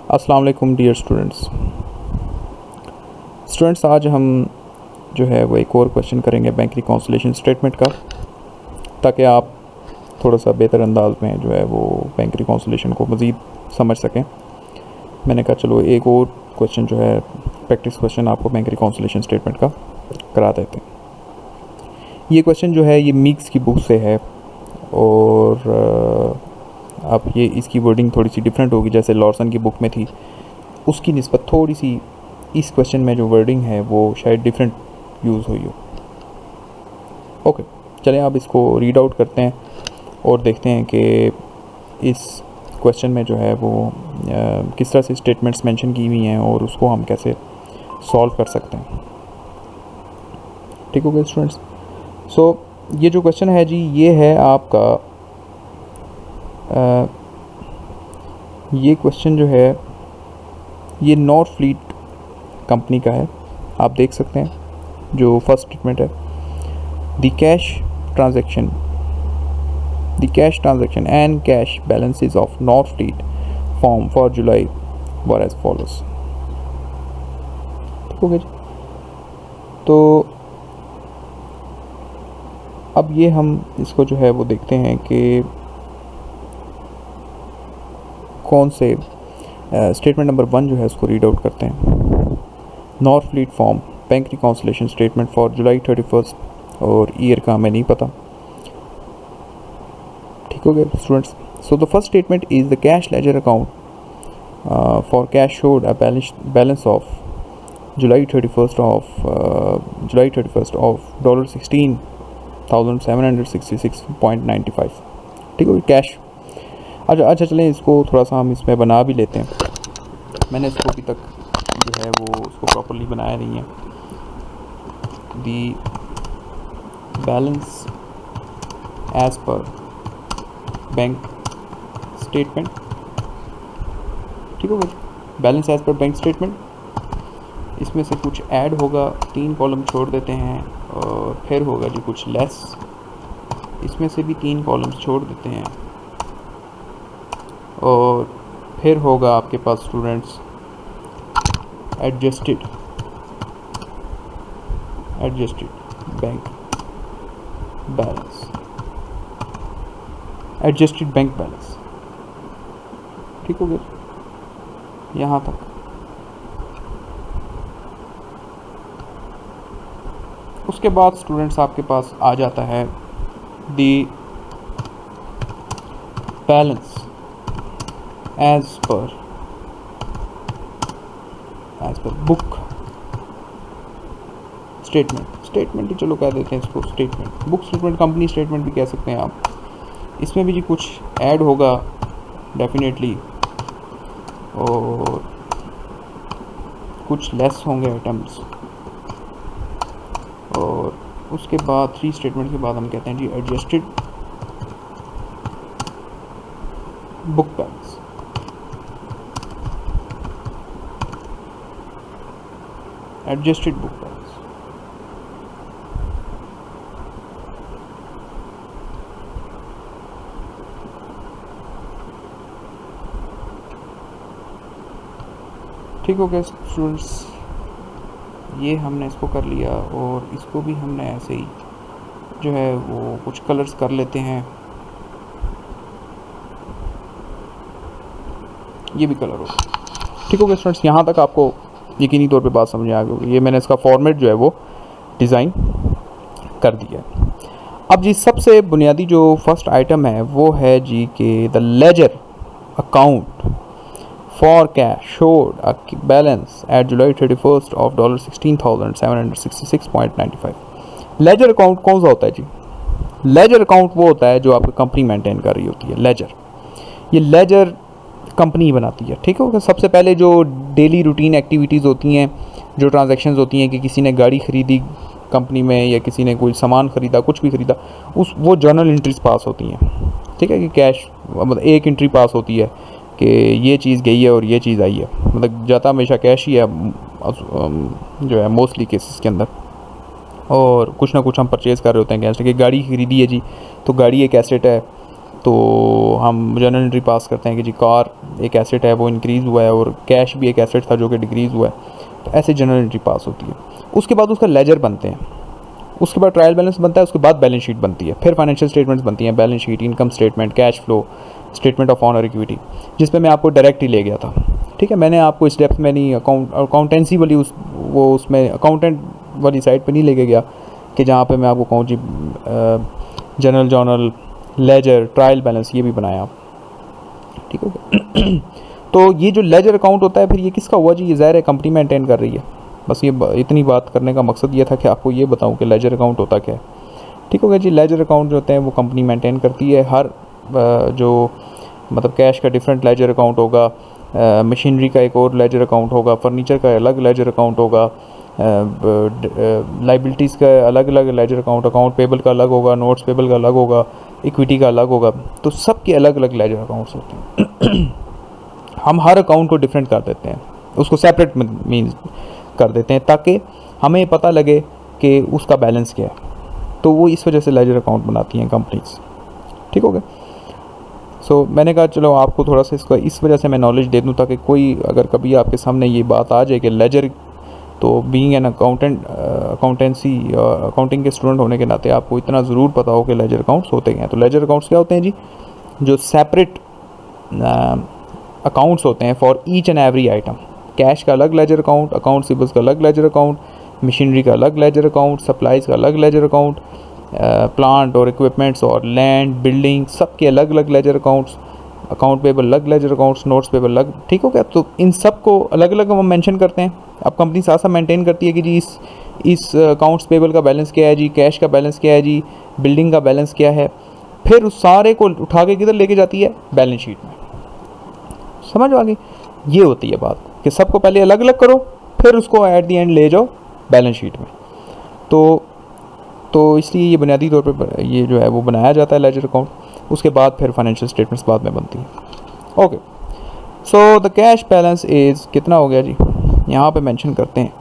अस्सलाम वालेकुम dear students, आज हम जो है वो एक और क्वेश्चन करेंगे बैंक रिकॉन्सिलिएशन स्टेटमेंट का, ताकि आप थोड़ा सा बेहतर अंदाज में जो है वो बैंक रिकॉन्सिलिएशन को मज़ीद समझ सकें। मैंने कहा चलो एक और क्वेश्चन जो है प्रैक्टिस क्वेश्चन आपको बैंक रिकॉन्सिलिएशन स्टेटमेंट का करा देते हैं। ये क्वेश्चन जो है ये मीक्स की बुक से है और अब ये इसकी वर्डिंग थोड़ी सी डिफरेंट होगी, जैसे लॉर्सन की बुक में थी उसकी निस्बत थोड़ी सी इस क्वेश्चन में जो वर्डिंग है वो शायद डिफरेंट यूज़ हुई हो। ओके, चलें आप इसको रीड आउट करते हैं और देखते हैं कि इस क्वेश्चन में जो है वो किस तरह से स्टेटमेंट्स मेंशन की हुई हैं और उसको हम कैसे सॉल्व कर सकते हैं। ठीक हो गया स्टूडेंट्स? सो ये जो क्वेश्चन है जी ये है आपका ये क्वेश्चन जो है ये नॉर्थ फ्लीट कंपनी का है। आप देख सकते हैं जो फर्स्ट स्टेटमेंट है, the cash transaction and cash balances of North Fleet form for July were as follows. ठीक हो गया जी? तो अब ये हम इसको जो है वो देखते हैं कि कौन से स्टेटमेंट नंबर 1 जो है उसको रीड आउट करते हैं। North Fleet form bank reconciliation statement for जुलाई 31 और ईयर का हमें नहीं पता। ठीक हो गया students? So the first statement is the cash ledger account for cash showed a balance of July 31 of $16,766.95। ठीक हो गया कैश। अच्छा चलें इसको थोड़ा सा हम इसमें बना भी लेते हैं। मैंने इसको अभी तक जो है वो उसको प्रॉपर्ली बनाया नहीं है। The balance as per bank statement. ठीक हो गया? Balance as per bank statement, इसमें से कुछ ऐड होगा, 3 कॉलम छोड़ देते हैं और फिर होगा जी कुछ लेस, इसमें से भी 3 कॉलम्स छोड़ देते हैं और फिर होगा आपके पास स्टूडेंट्स एडजस्टेड बैंक बैलेंस। ठीक हो गया यहाँ तक? उसके बाद स्टूडेंट्स आपके पास आ जाता है the balance as per book statement ही चलो कह देते हैं इसको statement, book statement, company statement भी कह सकते हैं आप। इसमें भी जी कुछ ऐड होगा डेफिनेटली और कुछ लेस होंगे आइटम्स, और उसके बाद 3 स्टेटमेंट के बाद हम कहते हैं जी adjusted book balance. Adjusted book balance. ठीक हो गया स्टूडेंट्स? ये हमने इसको कर लिया और इसको भी हमने ऐसे ही जो है वो कुछ कलर्स कर लेते हैं। ये भी कलर होगा। ठीक हो गया स्टूडेंट्स? यहाँ तक आपको यकीनी तौर पे बात समझ आ गई होगी। ये मैंने इसका फॉर्मेट जो है वो डिज़ाइन कर दिया। अब जी सबसे बुनियादी जो फर्स्ट आइटम है वो है जी कि the ledger account for cash showed a balance at July 31 of $16,766.95। Ledger account कौन सा होता है जी? लेजर अकाउंट वो होता है जो आपकी कंपनी मेंटेन कर रही होती है। लेजर, ये लेजर कंपनी बनाती है। ठीक है? सबसे पहले जो डेली रूटीन एक्टिविटीज़ होती हैं, जो ट्रांजैक्शंस होती हैं कि किसी ने गाड़ी ख़रीदी कंपनी में या किसी ने कोई सामान ख़रीदा, कुछ भी ख़रीदा, वो जर्नल एंट्रीज पास होती हैं। ठीक है? कि कैश मतलब एक एंट्री पास होती है कि ये चीज़ गई है और ये चीज़ आई है, मतलब जाता हमेशा कैश ही है जो है मोस्टली केसेस के अंदर। और कुछ ना कुछ हम परचेज़ कर रहे होते हैं कैश, कि गाड़ी ख़रीदी है जी तो गाड़ी एक एसेट है, तो हम जर्नल एंट्री पास करते हैं कि जी कार एक एसेट है वो इंक्रीज़ हुआ है और कैश भी एक एसेट था जो कि डिक्रीज़ हुआ है, तो ऐसे जर्नल एंट्री पास होती है। उसके बाद उसका लेजर बनते हैं, उसके बाद ट्रायल बैलेंस बनता है, उसके बाद बैलेंस शीट बनती है, फिर फाइनेंशियल स्टेटमेंट्स बनती हैं, balance sheet, income statement, cash flow statement of honour equity, जिस पे मैं आपको डायरेक्ट ही ले गया था। ठीक है, मैंने आपको इस डेप्थ में नहीं अकाउंटेंसी वाली उसमें अकाउंटेंट वाली साइड पे नहीं लेके गया कि जहाँ पे मैं आपको कहूँ जी general journal, ledger, trial balance ये भी बनाया। ठीक हो गया। तो ये जो लेजर अकाउंट होता है फिर ये किसका हुआ जी? ये ज़ाहिर है कंपनी मेंटेन कर रही है। बस ये इतनी बात करने का मकसद ये था कि आपको ये बताऊं कि लेजर अकाउंट होता क्या है। ठीक हो गया जी। लेजर अकाउंट जो होते हैं वो कंपनी मेंटेन करती है। हर जो मतलब कैश का डिफरेंट लेजर अकाउंट होगा, मशीनरी का एक और लेजर अकाउंट होगा, फर्नीचर का अलग लेजर अकाउंट होगा, लाइबिलिटीज़ का अलग अलग लेजर अकाउंट पेबल का अलग होगा, नोट्स पेबल का अलग होगा, इक्विटी का अलग होगा। तो सबके अलग अलग लेजर अकाउंट्स होते हैं। हम हर अकाउंट को डिफरेंट कर देते हैं, उसको सेपरेट मीन्स कर देते हैं ताकि हमें पता लगे कि उसका बैलेंस क्या है। तो वो इस वजह से लेजर अकाउंट बनाती हैं कंपनीज। ठीक हो गया। सो मैंने कहा चलो आपको थोड़ा सा इसका इस वजह से मैं नॉलेज दे दूँ ताकि कोई अगर कभी आपके सामने ये बात आ जाए कि लेजर, तो बीइंग एन अकाउंटेंसी अकाउंटिंग के स्टूडेंट होने के नाते आपको इतना ज़रूर पता हो कि लेजर अकाउंट्स होते हैं। तो लेजर अकाउंट्स क्या होते हैं जी? जो सेपरेट अकाउंट्स होते हैं for each and every item. Cash का अलग लेजर अकाउंट, अकाउंट रिसीवेबल्स का अलग लेजर अकाउंट, मशीनरी का अलग लेजर अकाउंट, सप्लाईज़ का अलग लेजर अकाउंट, प्लांट और इक्विपमेंट्स और लैंड बिल्डिंग सब के अलग अलग लेजर अकाउंट्स, अकाउंट पेबल अलग लेजर अकाउंट्स, नोट्स पेबल अलग। ठीक हो गया। तो इन सब को अलग अलग हम मेंशन करते हैं। अब कंपनी साथ साथ मेंटेन करती है कि जी इस अकाउंट्स पेबल का बैलेंस क्या है जी, कैश का बैलेंस क्या है जी, बिल्डिंग का बैलेंस क्या है। फिर उस सारे को उठा के किधर लेके जाती है? बैलेंस शीट में। समझ आ गई? ये होती है बात कि सबको पहले अलग अलग करो, फिर उसको एट द एंड ले जाओ बैलेंस शीट में। तो इसलिए ये बुनियादी तौर पे ये जो है वो बनाया जाता है लेजर अकाउंट। उसके बाद फिर फाइनेंशियल स्टेटमेंट्स बाद में बनती है। Okay, so the cash balance is कितना हो गया जी? यहाँ पे मेंशन करते हैं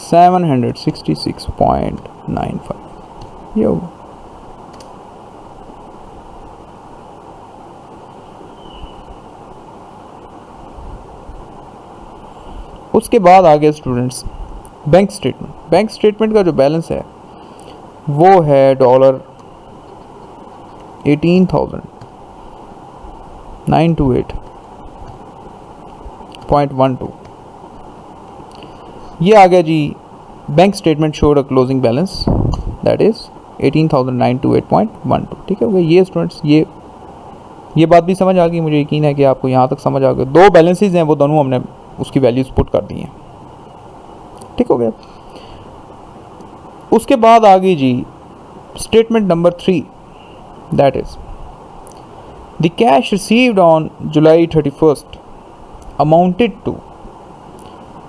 $16,766.95 ये होगा। उसके बाद आगे students bank statement. Bank statement का जो बैलेंस है वो है $18,928.12। ये आ गया जी। Bank statement showed a closing balance that is 18,928.12। ठीक है हो गया। ये स्टूडेंट्स ये बात भी समझ आ गई, मुझे यकीन है कि आपको यहाँ तक समझ आ गया। दो बैलेंसेज हैं वो दोनों हमने उसकी वैल्यूज पुट कर दी हैं। ठीक हो गया। उसके बाद आ गई जी statement number 3 that is the cash received on July 31st amounted to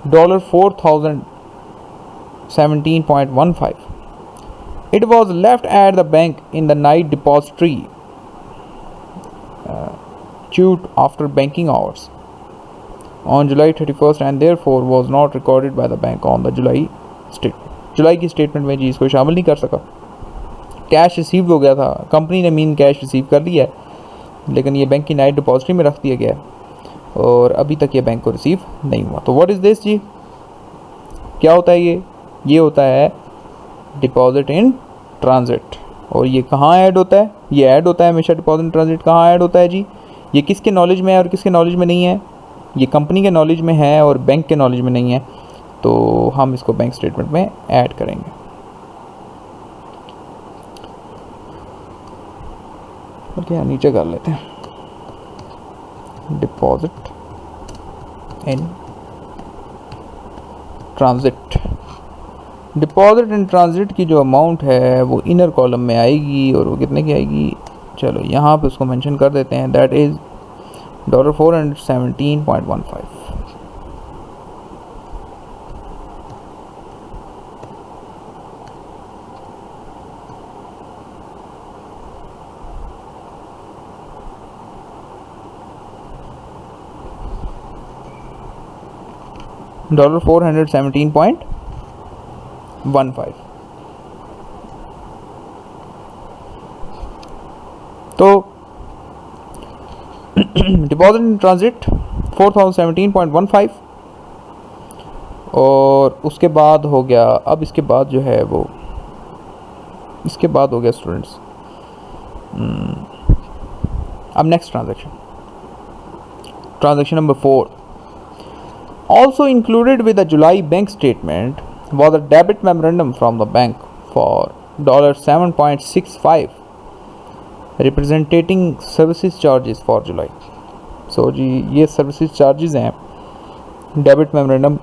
$4,017.15. It was left at the bank in the night depository chute after banking hours on July 31st and therefore was not recorded by the bank on the July statement. जुलाई की statement में जी इसको शामिल नहीं कर सका। Cash receive हो गया था, कंपनी ने मीन कैश रिसीव कर लिया है, लेकिन ये बैंक की नाइट डिपॉजिटरी में रख दिया गया है और अभी तक ये बैंक को रिसीव नहीं हुआ। तो व्हाट इज़ दिस जी? क्या होता है ये होता है डिपॉजिट इन ट्रांजिट। और ये कहाँ ऐड होता है? ये ऐड होता है हमेशा डिपॉजिट इन ट्रांजिट। कहाँ ऐड होता है जी? ये किसके नॉलेज में है और किसके नॉलेज में नहीं है? ये कंपनी के नॉलेज में है और बैंक के नॉलेज में नहीं है। तो हम इसको बैंक स्टेटमेंट में ऐड करेंगे। ओके, नीचे कर लेते हैं deposit in transit. Deposit in transit की जो अमाउंट है वो इनर कॉलम में आएगी और वो कितने की आएगी? चलो यहाँ पे उसको मेंशन कर देते हैं दैट इज़ $417.15। $417.15। तो डिपॉजिट इन ट्रांजिट 4017.15 और उसके बाद हो गया, अब इसके बाद जो है वो इसके बाद हो गया स्टूडेंट्स अब next transaction number 4. Also included with the July bank statement was a debit memorandum from the bank for $7.65 representing services charges for July. So जी ये सर्विसेज चार्जेस हैं डेबिट मेमोरेंडम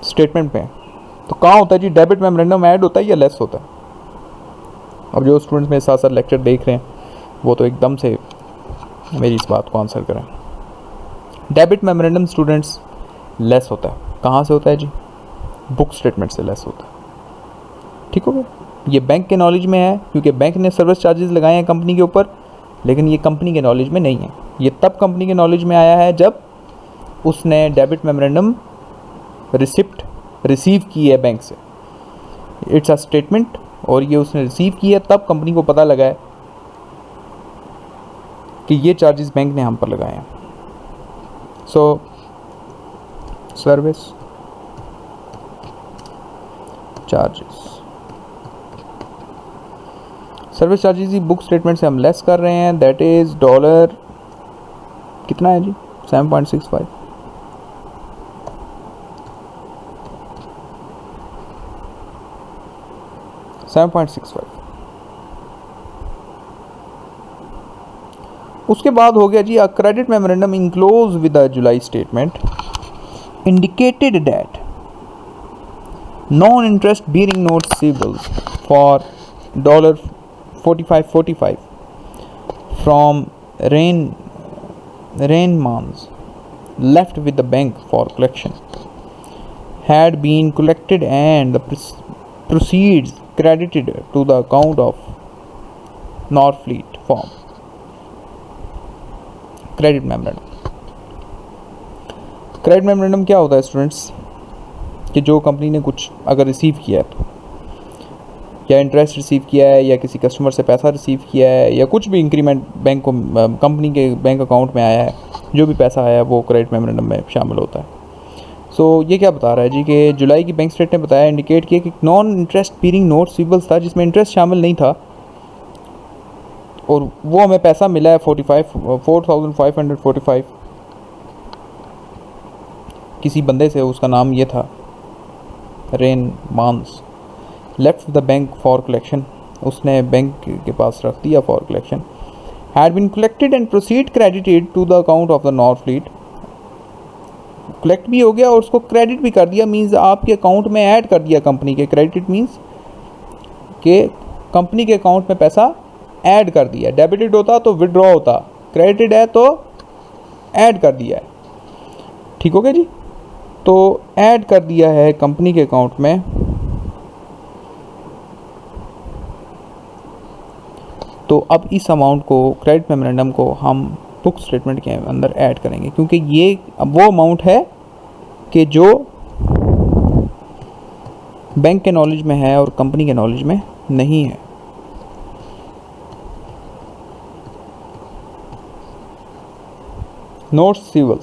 स्टेटमेंट पे. तो कहाँ होता है जी डेबिट मेमोरेंडम ऐड होता है या लेस होता है? अब जो स्टूडेंट्स मेरे साथ साथ लेक्चर देख रहे हैं वो तो एकदम से मेरी इस बात को आंसर करें. डेबिट मेमोरेंडम स्टूडेंट्स लेस होता है. कहाँ से होता है जी? बुक स्टेटमेंट से लेस होता है. ठीक हो गया. ये बैंक के नॉलेज में है क्योंकि बैंक ने सर्विस चार्जेस लगाए हैं कंपनी के ऊपर, लेकिन ये कंपनी के नॉलेज में नहीं है. ये तब कंपनी के नॉलेज में आया है जब उसने डेबिट मेमोरेंडम रिसिप्ट रिसीव की है बैंक से. इट्स अ स्टेटमेंट और ये उसने रिसीव की है, तब कंपनी को पता लगा है कि ये चार्जेस बैंक ने हम पर लगाए हैं. सो सर्विस चार्जेस ही बुक स्टेटमेंट से हम लेस कर रहे हैं. दैट इज डॉलर कितना है जी? 7.65. उसके बाद हो गया जी a credit memorandum enclosed with the July statement indicated that non-interest bearing notes receivables for $45.45 from Rainmans left with the bank for collection had been collected and the proceeds credited to the account of Norfleet firm. Credit memorandum. Credit memorandum क्या होता है students? कि जो company ने कुछ अगर receive किया है तो, या इंटरेस्ट रिसीव किया है या किसी कस्टमर से पैसा रिसीव किया है या कुछ भी इंक्रीमेंट बैंक को कंपनी के बैंक अकाउंट में आया है, जो भी पैसा आया है वो क्रेडिट मेमोरेंडम में शामिल होता है. सो ये क्या बता रहा है जी कि जुलाई की बैंक स्टेटमेंट ने बताया, इंडिकेट किया कि non interest bearing note receivables था जिसमें इंटरेस्ट शामिल नहीं था और वो हमें पैसा मिला है 4,545 किसी बंदे से, उसका नाम ये था remains. Left the bank for collection, उसने बैंक के पास रख दिया for collection. Had been collected and proceed credited to the account of the Norfleet. Collect भी हो गया और उसको क्रेडिट भी कर दिया, मीन्स आपके अकाउंट में ऐड कर दिया कंपनी के. क्रेडिट मीन्स कि कंपनी के अकाउंट में पैसा ऐड कर दिया. डेबिटेड होता तो विड्रॉ होता, क्रेडिटेड है तो ऐड कर दिया है. ठीक हो गया जी. तो ऐड कर दिया है कंपनी के अकाउंट में. तो अब इस अमाउंट को, क्रेडिट मेमोरेंडम को हम बुक स्टेटमेंट के अंदर ऐड करेंगे क्योंकि ये अब वो अमाउंट है कि जो बैंक के नॉलेज में है और कंपनी के नॉलेज में नहीं है. नोट्स रिसीवेबल,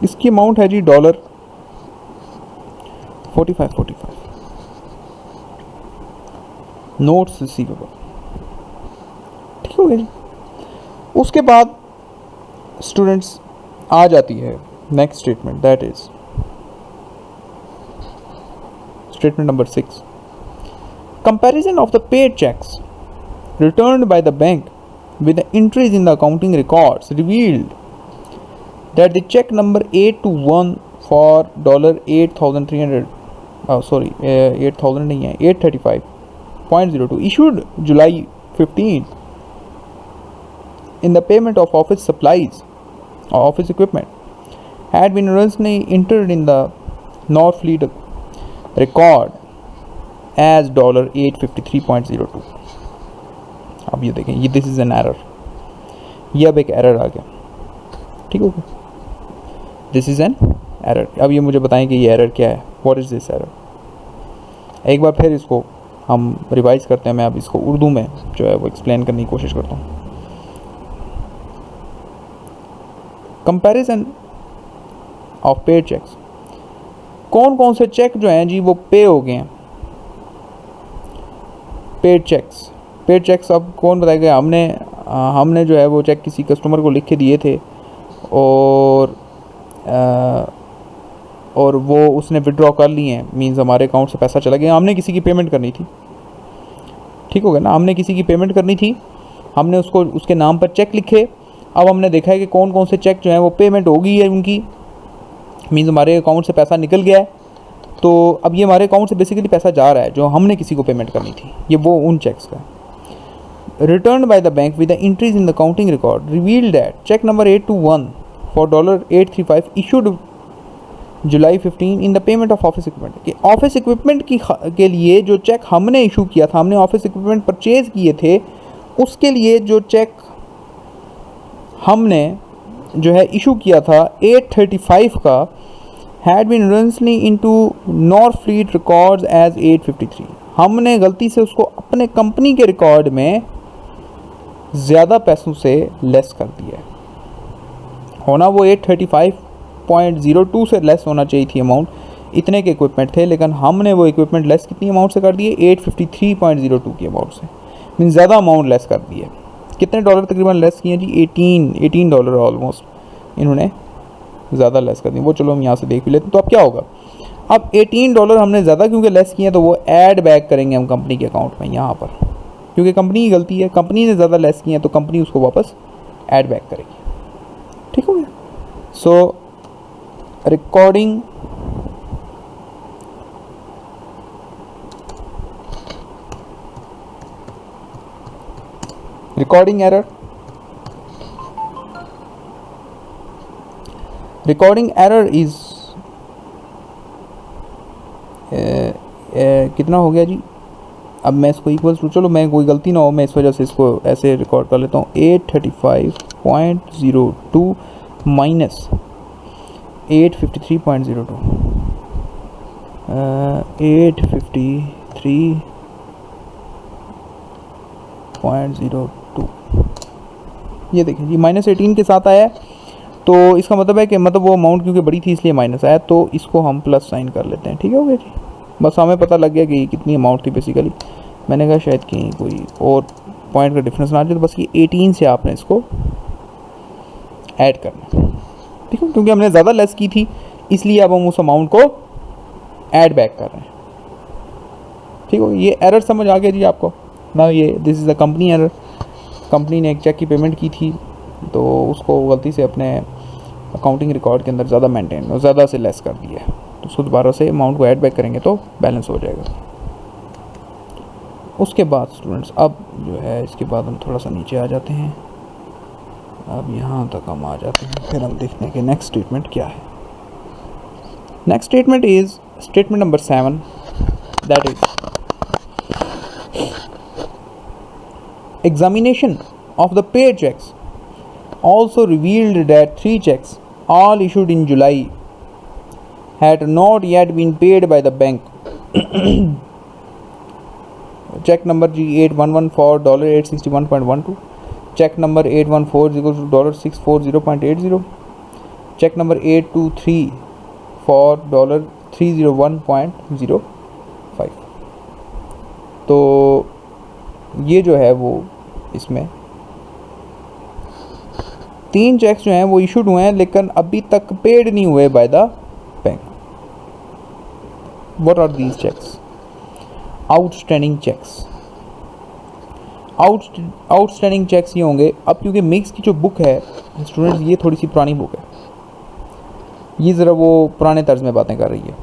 इसकी अमाउंट है जी $45.45 नोट्स रिसीवेबल. ठीक हो गया जी. उसके बाद स्टूडेंट्स आ जाती है next statement, that is statement number 6. Comparison of the paid cheques returned by the bank with the entries in the accounting records revealed that the check number 821 for $8,300 8,000 नहीं है, 835.02 issued July 15 in the payment of office supplies or office equipment had been originally entered in the Norfleet record as $853.02. अब ये देखें, ये this is an error. ये अब एक error आ गया. ठीक हो गया. This is an error. अब ये मुझे बताएं कि ये एरर क्या है. What is this error? एक बार फिर इसको हम रिवाइज करते हैं। मैं अब इसको उर्दू में जो है वो एक्सप्लेन करने की कोशिश करता हूँ। कंपैरिजन ऑफ पेड चेक्स, कौन कौन से चेक जो हैं जी वो पे हो गए हैं। पेड चेक्स अब कौन बताएगा। हमने जो है वो चेक किसी कस्टमर को लिख के दिए थे और वो उसने विड्रॉ कर लिए हैं, मींस हमारे अकाउंट से पैसा चला गया। हमने किसी की पेमेंट करनी थी, ठीक हो गया ना, हमने किसी की पेमेंट करनी थी, हमने उसको उसके नाम पर चेक लिखे। अब हमने देखा है कि कौन कौन से चेक जो हैं वो पेमेंट हो गई है उनकी, मींस हमारे अकाउंट से पैसा निकल गया है। तो अब ये हमारे अकाउंट से बेसिकली पैसा जा रहा है जो हमने किसी को पेमेंट करनी थी, ये वो उन चेक्स का। Return by the bank with the entries in the counting record reveal that cheque number 821 for $835 issued July 15 in the payment of office equipment. कि ऑफिस इक्विपमेंट के लिए जो चेक हमने इशू किया था, हमने ऑफिस इक्विपमेंट परचेज़ किए थे, उसके लिए जो चेक हमने जो है इशू किया था 835 का, had been erroneously into Norfleet records as 853। हमने गलती से उसको अपने कंपनी के रिकॉर्ड में ज़्यादा पैसों से लेस कर दिया है। होना वो 835.02 से लेस होना चाहिए थी अमाउंट, इतने के इक्विपमेंट थे, लेकिन हमने वो इक्विपमेंट लेस कितनी अमाउंट से कर दिए, 853.02 की अमाउंट से, मीन ज़्यादा अमाउंट लेस कर दिए। कितने डॉलर तकरीबन लेस किए जी, 18 डॉलर ऑलमोस्ट इन्होंने ज़्यादा लेस कर दिए। वो चलो हम यहाँ से देख भी लेते हैं। तो अब क्या होगा, अब 18 डॉलर हमने ज़्यादा क्योंकि लेस किए हैं, तो वो ऐड बैक करेंगे हम कंपनी के अकाउंट में यहाँ पर, क्योंकि कंपनी की गलती है, कंपनी ने ज़्यादा लेस किए हैं तो कंपनी उसको वापस ऐड बैक करेगी। ठीक हो गया। So recording error, recording error is कितना हो गया जी। अब मैं इसको इक्वल्स टू, चलो मैं कोई गलती ना हो, मैं इस वजह से इसको ऐसे रिकॉर्ड कर लेता हूँ, 835.02 माइनस 853.02, 853.02, ये देखिए जी -18 के साथ आया है। तो इसका मतलब है कि मतलब वो अमाउंट क्योंकि बड़ी थी इसलिए माइनस आया, तो इसको हम प्लस साइन कर लेते हैं। ठीक है हो गया जी, बस हमें पता लग गया कि कितनी अमाउंट थी बेसिकली। मैंने कहा शायद कि कोई और पॉइंट का डिफरेंस ना आ जाए, तो बस ये 18 से आपने इसको ऐड करना, ठीक है, क्योंकि हमने ज़्यादा लेस की थी इसलिए अब हम उस अमाउंट को ऐड बैक कर रहे हैं। ठीक हो, ये एरर समझ आ गया जी आपको ना। ये this is the company error. Company ने एक चेक की पेमेंट की थी तो उसको गलती से अपने अकाउंटिंग रिकॉर्ड के अंदर ज़्यादा से लेस कर दिया है, तो उसको दोबारा से अमाउंट को ऐड बैक करेंगे तो बैलेंस हो जाएगा। उसके बाद स्टूडेंट्स अब जो है इसके बाद हम थोड़ा सा नीचे आ जाते हैं, अब यहाँ तक हम आ जाते हैं, फिर हम देखते हैं कि नेक्स्ट स्टेटमेंट क्या है। Next statement is statement number 7, that is examination of the paid checks also revealed that 3 checks, all issued in July, had not yet been paid by the bank. Check number G811 for $861.12, check number 814 equals to $640.80, check number 823 for $301.05। तो ये जो है वो इसमें 3 checks जो हैं वो issued हुए हैं लेकिन अभी तक पेड नहीं हुए by the bank. What are these cheques? Outstanding cheques. Outstanding cheques ये होंगे, अब क्योंकि मिक्स की जो बुक है स्टूडेंट्स ये थोड़ी सी पुरानी बुक है, ये ज़रा वो पुराने तर्ज में बातें कर रही है।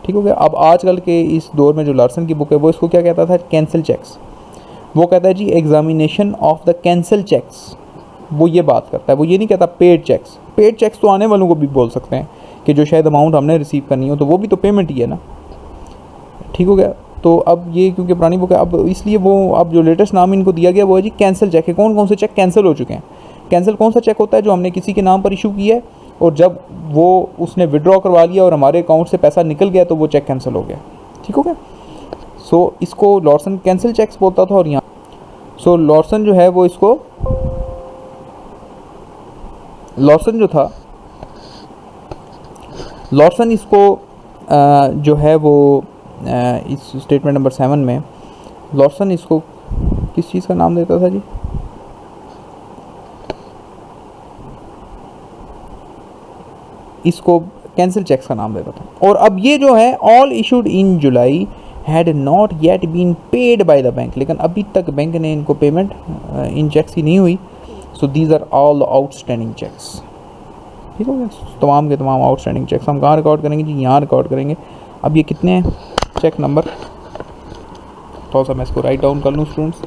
ठीक हो गया। अब आजकल के इस दौर में जो लार्सन की बुक है वो इसको क्या कहता था, कैंसिल चेक्स। वो कहता है जी examination of the cancel checks, वो ये बात करता है, वो ये नहीं कहता पेड चेक्स। पेड चेक्स तो आने वालों को भी बोल सकते हैं कि जो शायद अमाउंट हमने रिसीव करनी हो, तो वो भी तो पेमेंट ही है ना। ठीक हो गया। तो अब ये क्योंकि पुरानी बुक है, अब इसलिए वो अब जो लेटेस्ट नाम इनको दिया गया वो है जी कैंसिल चेक है। कौन कौन से चेक कैंसिल हो चुके हैं? कैंसिल कौन सा चेक होता है? जो हमने किसी के नाम पर इशू किया है और जब वो उसने विड्रॉ करवा लिया और हमारे अकाउंट से पैसा निकल गया तो वो चेक कैंसिल हो गया। ठीक हो गया। सो इसको लॉर्सन कैंसिल चेक्स बोलता था और यहाँ सो लॉर्सन जो है वो इसको लॉर्सन जो था लॉर्सन इसको जो है वो इस स्टेटमेंट नंबर 7 में लॉर्सन इसको किस चीज़ का नाम देता था जी? इसको कैंसिल चेक्स का नाम देता था। और अब ये जो है all issued in July had not yet been paid by the bank, लेकिन अभी तक बैंक ने इनको पेमेंट इन चेक्स की नहीं हुई। So these are all the outstanding cheques. ठीक हो गया, तमाम के तमाम आउटस्टैंडिंग चेक्स हम कहाँ रिकॉर्ड करेंगे जी? यहाँ रिकॉर्ड करेंगे। अब ये कितने हैं चेक नंबर? थोड़ा सा मैं इसको राइट डाउन कर लूँ स्टूडेंट्स।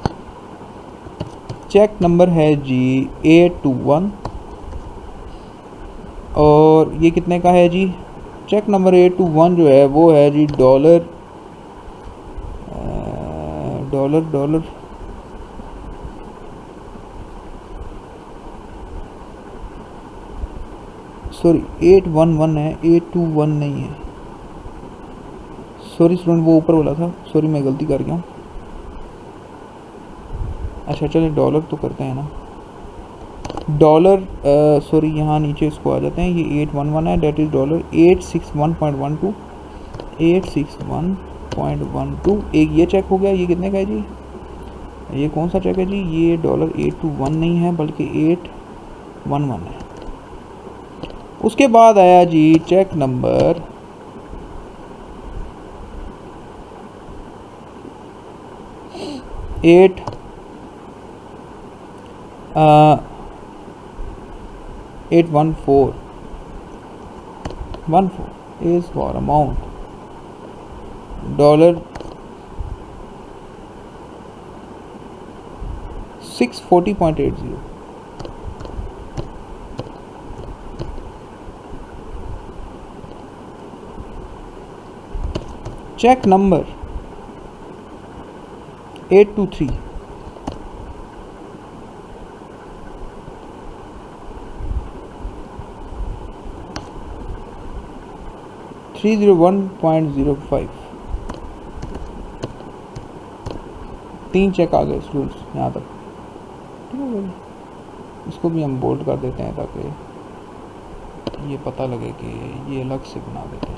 चेक नंबर है जी 821 और ये कितने का है जी? चेक नंबर 821 जो है वो है जी डॉलर सॉरी 811 है, 821 नहीं है। सॉरी स्टूडेंट, वो ऊपर बोला था, सॉरी मैं गलती कर गया। अच्छा चलिए डॉलर तो करते हैं ना, डॉलर सॉरी यहाँ नीचे इसको आ जाते हैं। ये 811 है, डेट इज़ डॉलर 861.12 861.12। एक ये चेक हो गया, ये कितने का है जी? ये कौन सा चेक है जी? ये डॉलर 821 नहीं है बल्कि 811 है। उसके बाद आया जी check number 814 is for amount dollar 640.80। Check number 823 301.05। 3 check आ गए स्टूडेंट्स यहाँ तक। ठीक है भाई, इसको भी हम बोल्ड कर देते हैं ताकि ये पता लगे कि ये अलग से बना देते हैं।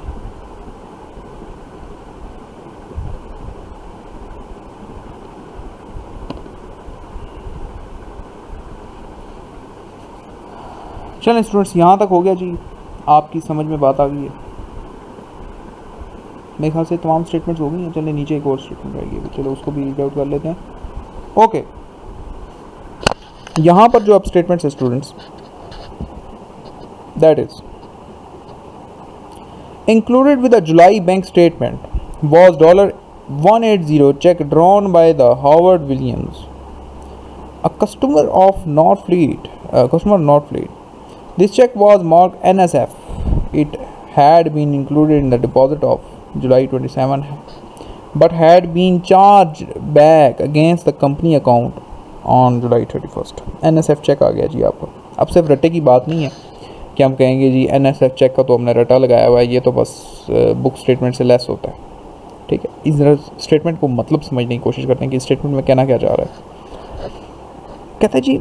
चलें स्टूडेंट्स, यहाँ तक हो गया जी, आपकी समझ में बात आ गई है मेरे ख्याल से। तमाम स्टेटमेंट्स हो गई हैं। चलिए नीचे एक और स्टेटमेंट रहेगी, चलो उसको भी रीड आउट कर लेते हैं। ओके, यहाँ पर जो अब स्टेटमेंट्स है students, that is included with the July bank statement was $180 check drawn by the Howard Williams, a customer of Northfleet. This check was marked NSF. It had been included in the deposit of July 27, but had been charged back against the company account on July 31st. NSF check आ गया जी आपको। अब सिर्फ रट्टे की बात नहीं है कि हम कहेंगे जी NSF चेक का तो हमने रट्टा लगाया हुआ है, ये तो बस बुक स्टेटमेंट से लेस होता है। ठीक है, इस स्टेटमेंट को मतलब समझने की कोशिश करते हैं कि स्टेटमेंट में कहना क्या चाह रहा है। कहता है जी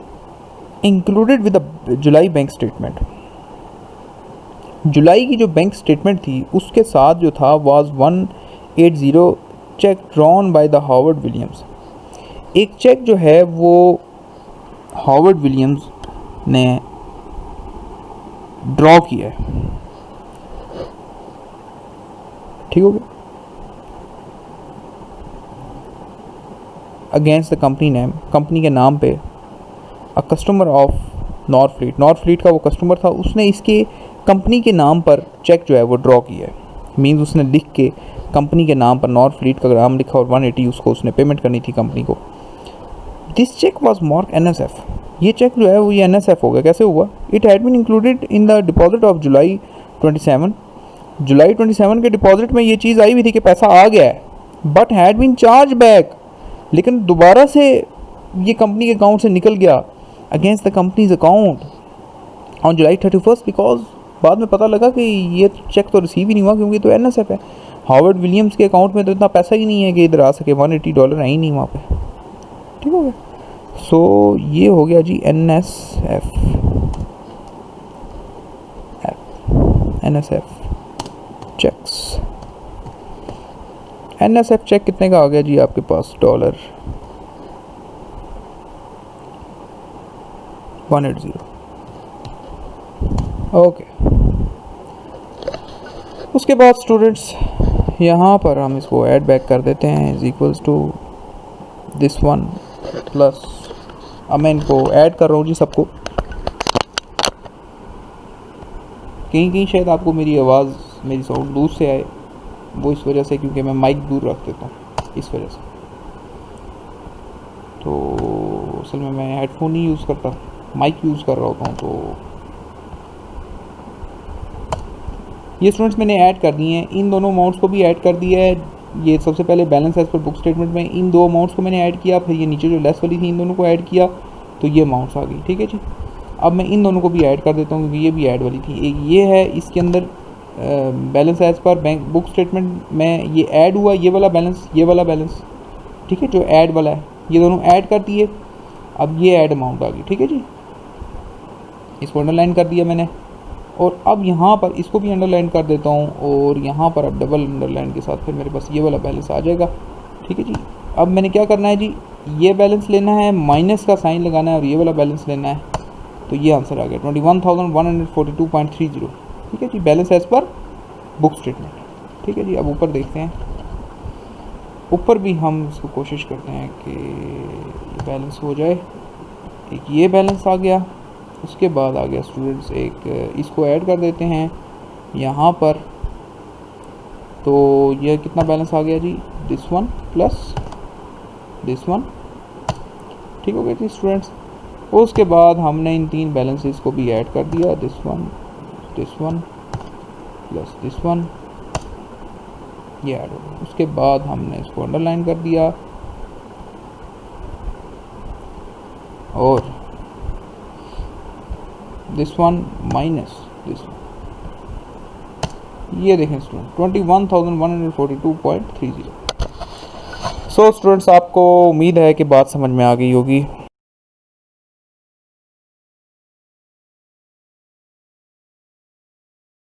included with the July bank statement, जुलाई की जो बैंक स्टेटमेंट थी उसके साथ जो था was 180 check drawn by the Harvard Williams. एक चेक जो है वो हार्वर्ड विलियम्स ने ड्रॉ किया है। ठीक हो गया, against the company name, company के नाम पे, अ कस्टमर ऑफ नॉर्थफ्लीट, नॉर्थफ्लीट का वो कस्टमर था, उसने इसके कंपनी के नाम पर चेक जो है वो ड्रॉ किया है। मीन्स उसने लिख के कंपनी के नाम पर नॉर्थफ्लीट का नाम लिखा और 180 उसको उसने पेमेंट करनी थी कंपनी को। This cheque was mark NSF, ये चेक जो है वो ये NSF हो गया। कैसे हुआ? It had been included in the deposit of July 27, July 27 के डिपॉजिट में ये चीज़ आई हुई थी कि पैसा आ गया है, but had been charge back, लेकिन दोबारा से ये कंपनी के अकाउंट से निकल गया against the companies account on July 31, because बाद में पता लगा कि ये चेक तो रिसीव ही नहीं हुआ क्योंकि तो NSF है। हार्वर्ड विलियम्स के अकाउंट में तो इतना पैसा ही नहीं है कि इधर आ सके, $180 है ही नहीं वहाँ पे, ठीक हो गया। सो ये हो गया जी NSF चेक्स। NSF चेक कितने का आ गया जी आपके पास? $180। ओके, उसके बाद स्टूडेंट्स यहाँ पर हम इसको ऐड बैक कर देते हैं, is equals to this one plus, अब मैं इनको ऐड कर रहा हूँ जी सबको। कहीं कहीं शायद आपको मेरी आवाज़, मेरी साउंड दूर से आए, वो इस वजह से क्योंकि मैं माइक दूर रख देता हूँ इस वजह से। तो असल में मैं हेडफोन नहीं यूज़ करता, माइक यूज़ कर रहा होता हूँ। तो ये स्टूडेंट्स मैंने ऐड कर दिए हैं, इन दोनों अमाउंट्स को भी ऐड कर दिया है। ये सबसे पहले balance as per book statement में इन दो अमाउंट्स को मैंने ऐड किया, फिर ये नीचे जो लेस वाली थी इन दोनों को ऐड किया, तो ये अमाउंट्स आ गई, ठीक है जी। अब मैं इन दोनों को भी ऐड कर देता हूँ क्योंकि ये भी ऐड वाली थी। एक ये है, इसके अंदर balance as per bank book statement में ये ऐड हुआ, ये वाला बैलेंस, ये वाला बैलेंस, ठीक है, जो ऐड वाला है, ये दोनों ऐड कर दिए। अब ये ऐड अमाउंट आ गई, ठीक है जी, इसको अंडरलाइन कर दिया मैंने। और अब यहाँ पर इसको भी अंडरलाइन कर देता हूँ, और यहाँ पर अब डबल अंडरलाइन के साथ फिर मेरे पास ये वाला बैलेंस आ जाएगा, ठीक है जी। अब मैंने क्या करना है जी, ये बैलेंस लेना है, माइनस का साइन लगाना है और ये वाला बैलेंस लेना है, तो ये आंसर आ गया 21,142.30, ठीक है जी, balance as per book statement, ठीक है जी। अब ऊपर देखते हैं, ऊपर भी हम इसको कोशिश करते हैं कि ये बैलेंस हो जाए। एक ये बैलेंस आ गया, उसके बाद आ गया स्टूडेंट्स एक इसको ऐड कर देते हैं यहाँ पर, तो यह कितना बैलेंस आ गया जी, this one plus this one, ठीक हो गया जी स्टूडेंट्स। उसके बाद हमने इन तीन बैलेंसेस को भी ऐड कर दिया, this one plus this one, ये ऐड हो गया। उसके बाद हमने इसको अंडरलाइन कर दिया, और this one minus this one, ये देखें स्टूडेंट 21,142.30। सो स्टूडेंट्स, आपको उम्मीद है कि बात समझ में आ गई होगी।